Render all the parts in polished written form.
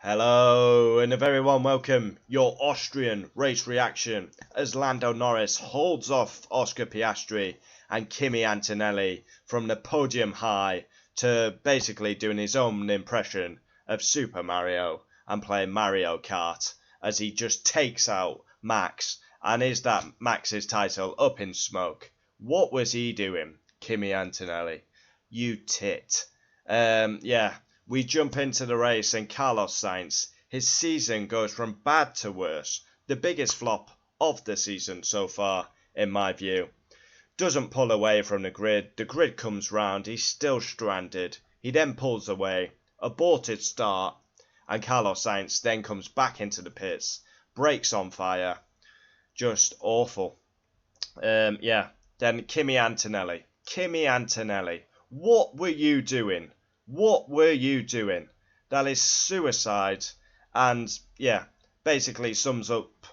Hello and a very warm welcome, your Austrian race reaction as Lando Norris holds off Oscar Piastri and Kimi Antonelli from the podium high to basically doing his own impression of Super Mario and playing Mario Kart as he just takes out Max, and is that Max's title up in smoke? What was he doing, Kimi Antonelli? You tit. We jump into the race and Carlos Sainz, his season goes from bad to worse. The biggest flop of the season so far, in my view. Doesn't pull away from the grid comes round, he's still stranded. He then pulls away, aborted start, and Carlos Sainz then comes back into the pits, brakes on fire. Just awful. Then Kimi Antonelli, what were you doing? What were you doing? That is suicide, and basically sums up.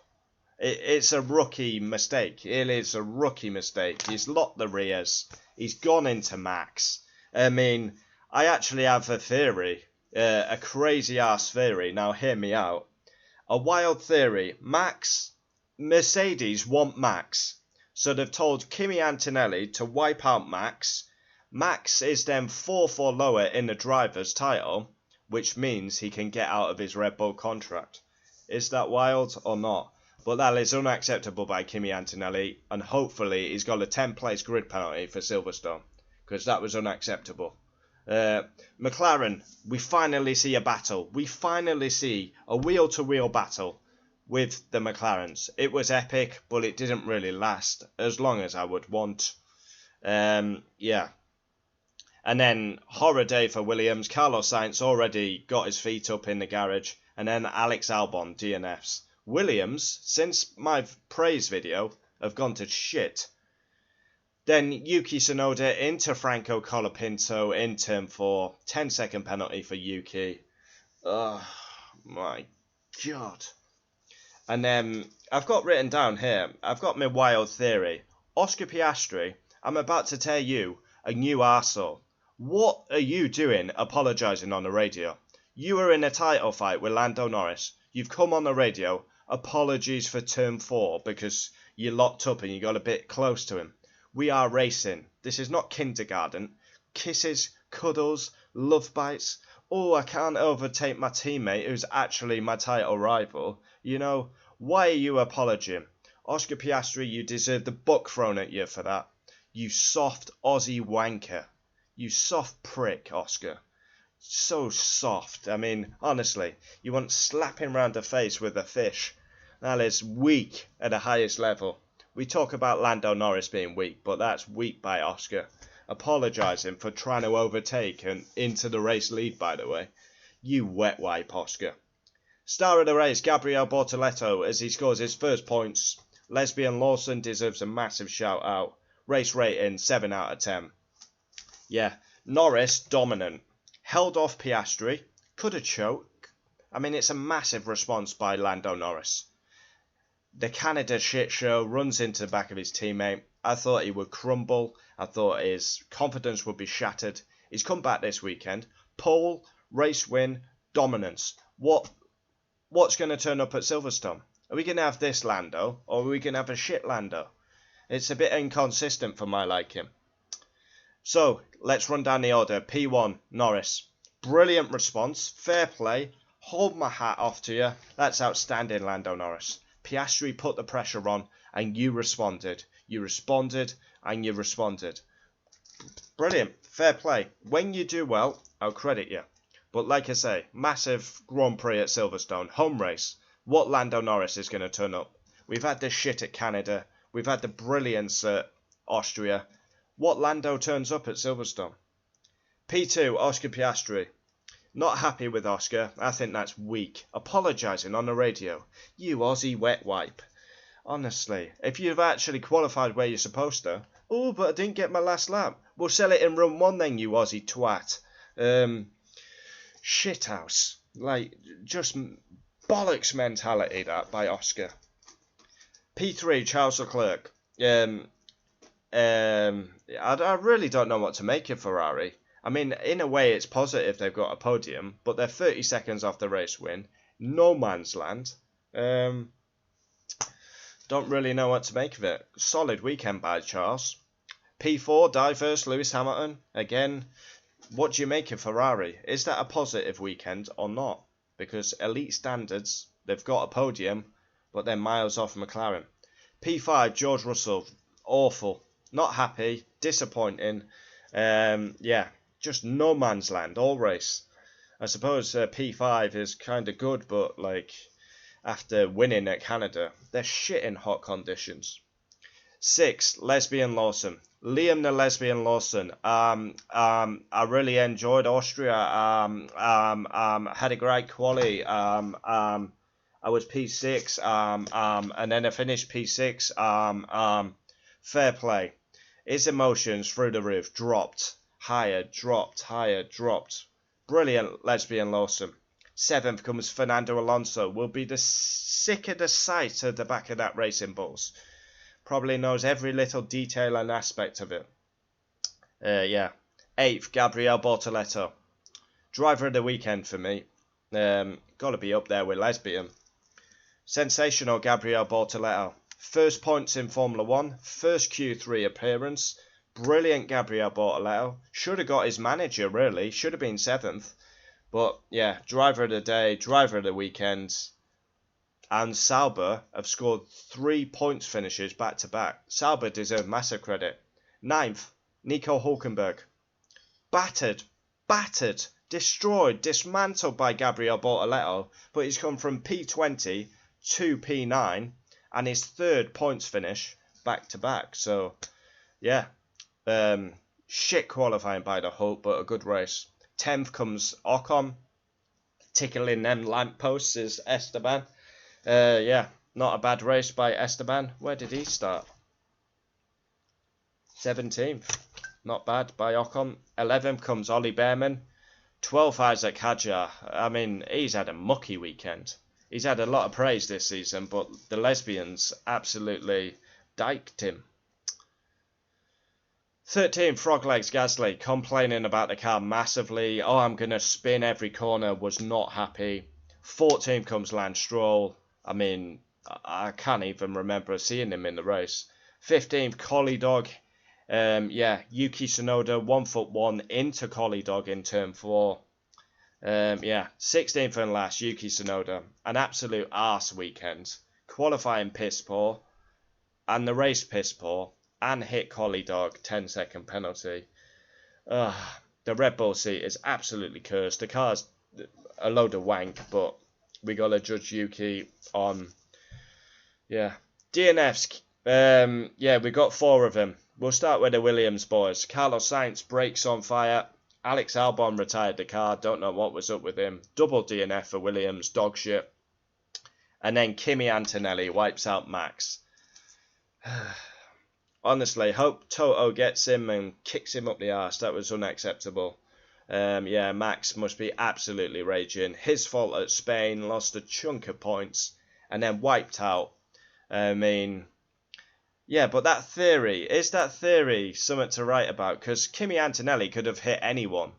It's a rookie mistake. It is a rookie mistake. He's locked the rears. He's gone into Max. I mean, I actually have a theory, a crazy ass theory. Now hear me out. A wild theory. Mercedes want Max, so they've told Kimi Antonelli to wipe out Max. Max is then 4 lower in the driver's title, which means he can get out of his Red Bull contract. Is that wild or not? But that is unacceptable by Kimi Antonelli, and hopefully he's got a 10th place grid penalty for Silverstone, because that was unacceptable. McLaren, we finally see a battle. We finally see a wheel-to-wheel battle with the McLarens. It was epic, but it didn't really last as long as I would want. And then, horror day for Williams. Carlos Sainz already got his feet up in the garage. And then Alex Albon DNFs. Williams, since my praise video, have gone to shit. Then Yuki Tsunoda into Franco Colapinto in turn 4. 10-second penalty for Yuki. Oh my god. And then, I've got written down here, I've got my wild theory. Oscar Piastri, I'm about to tell you a new arsehole. What are you doing apologising on the radio? You were in a title fight with Lando Norris. You've come on the radio. Apologies for turn 4 because you locked up and you got a bit close to him. We are racing. This is not kindergarten. Kisses, cuddles, love bites. Oh, I can't overtake my teammate who's actually my title rival. You know, why are you apologizing? Oscar Piastri, you deserve the book thrown at you for that. You soft Aussie wanker. You soft prick, Oscar. So soft. I mean, honestly, you want slapping round the face with a fish. That is weak at the highest level. We talk about Lando Norris being weak, but that's weak by Oscar. Apologising for trying to overtake and into the race lead, by the way. You wet wipe, Oscar. Star of the race, Gabriel Bortoleto, as he scores his first points. Lesbian Lawson deserves a massive shout out. Race rating 7 out of 10. Yeah, Norris dominant. Held off Piastri. Could have choked. I mean, it's a massive response by Lando Norris. The Canada shit show runs into the back of his teammate. I thought he would crumble. I thought his confidence would be shattered. He's come back this weekend. Pole, race win, dominance. What's going to turn up at Silverstone? Are we going to have this Lando, or are we going to have a shit Lando? It's a bit inconsistent for my liking. So, let's run down the order. P1, Norris. Brilliant response. Fair play. Hold my hat off to you. That's outstanding, Lando Norris. Piastri put the pressure on, and you responded. You responded, and you responded. Brilliant. Fair play. When you do well, I'll credit you. But like I say, massive Grand Prix at Silverstone. Home race. What Lando Norris is going to turn up. We've had this shit at Canada. We've had the brilliance at Austria. What Lando turns up at Silverstone? P2, Oscar Piastri. Not happy with Oscar. I think that's weak. Apologising on the radio. You Aussie wet wipe. Honestly, if you've actually qualified where you're supposed to. Oh, but I didn't get my last lap. We'll sell it in run 1 then, you Aussie twat. Shithouse. Like, just bollocks mentality that by Oscar. P3, Charles Leclerc. I really don't know what to make of Ferrari. I mean, in a way, it's positive they've got a podium, but they're 30 seconds off the race win. No man's land. Don't really know what to make of it. Solid weekend by Charles. P4, diverse, Lewis Hamilton. Again, what do you make of Ferrari? Is that a positive weekend or not? Because elite standards, they've got a podium, but they're miles off McLaren. P5, George Russell. Awful. Not happy. Disappointing. Yeah, just no man's land all race. I suppose P5 is kind of good, but like after winning at Canada, they're shit in hot conditions. 6, Lesbian Lawson. Liam the Lesbian Lawson. I really enjoyed Austria. Had a great quali. I was P6. And then I finished P6. Fair play. His emotions through the roof. Dropped. Higher. Dropped. Higher. Dropped. Brilliant, Lesbian Lawson. 7th comes Fernando Alonso. Will be the sick of the sight at the back of that racing bulls. Probably knows every little detail and aspect of it. Yeah. 8th, Gabriel Bortoleto. Driver of the weekend for me. Got to be up there with Lesbian. Sensational Gabriel Bortoleto. First points in Formula 1. First Q3 appearance. Brilliant Gabriel Bortoleto. Should have got his manager, really. Should have been 7th. But, yeah, driver of the day, driver of the weekend. And Sauber have scored 3 points finishes back to back. Sauber deserve massive credit. 9th, Nico Hulkenberg. Battered, destroyed, dismantled by Gabriel Bortoleto, but he's come from P20 to P9 and his 3rd points finish back to back. So, yeah, shit qualifying by the Hulk, but a good race. 10th comes Ocon. Tickling them lampposts is Esteban. Yeah, not a bad race by Esteban. Where did he start? 17th. Not bad by Ocon. 11th comes Ollie Behrman. 12th, Isaac Hadjar. I mean, he's had a mucky weekend. He's had a lot of praise this season, but the lesbians absolutely diked him. 13th, Froglegs Gasly. Complaining about the car massively. Oh, I'm going to spin every corner. Was not happy. 14th comes Lance Stroll. I mean, I can't even remember seeing him in the race. 15th, Collie Dog. Yeah, Yuki Tsunoda, 1'1" into Collie Dog in turn 4. Yeah, 16th and last, Yuki Tsunoda. An absolute arse weekend. Qualifying piss poor. And the race piss poor. And hit Collie Dog, 10-second penalty. The Red Bull seat is absolutely cursed. The car's a load of wank, but we got to judge Yuki on, yeah. DNFs, yeah, we got 4 of them. We'll start with the Williams boys. Carlos Sainz, brakes on fire. Alex Albon retired the car. Don't know what was up with him. Double DNF for Williams, dog shit. And then Kimi Antonelli wipes out Max. Honestly, hope Toto gets him and kicks him up the arse. That was unacceptable. Yeah, Max must be absolutely raging. His fault at Spain, lost a chunk of points, and then wiped out. I mean, yeah, but that theory, is that theory something to write about? Because Kimi Antonelli could have hit anyone,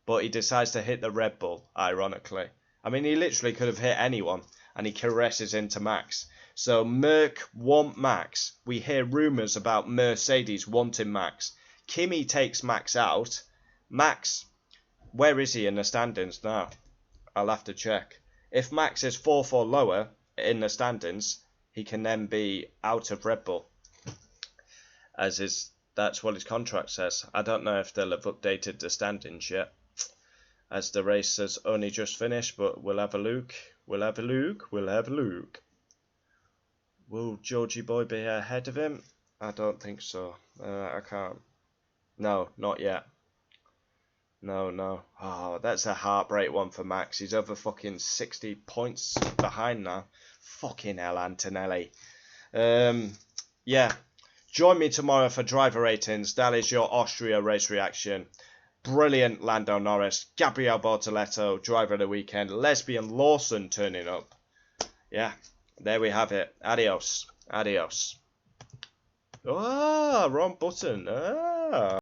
but he decides to hit the Red Bull, ironically. I mean, he literally could have hit anyone, and he caresses into Max. So Merc want Max. We hear rumours about Mercedes wanting Max. Kimi takes Max out. Max, where is he in the standings now? I'll have to check. If Max is 4th or lower in the standings, he can then be out of Red Bull. That's what his contract says. I don't know if they'll have updated the standings yet, as the race has only just finished, but we'll have a look. We'll have a look. Will Georgie Boy be ahead of him? I don't think so. I can't. No, not yet. No. Oh, that's a heartbreak one for Max. He's over fucking 60 points behind now. Fucking hell, Antonelli. Yeah. Join me tomorrow for driver ratings. That is your Austria race reaction. Brilliant Lando Norris. Gabriel Bortoleto, driver of the weekend. Lesbian Lawson turning up. Yeah. There we have it. Adios. Ah, wrong button. Ah.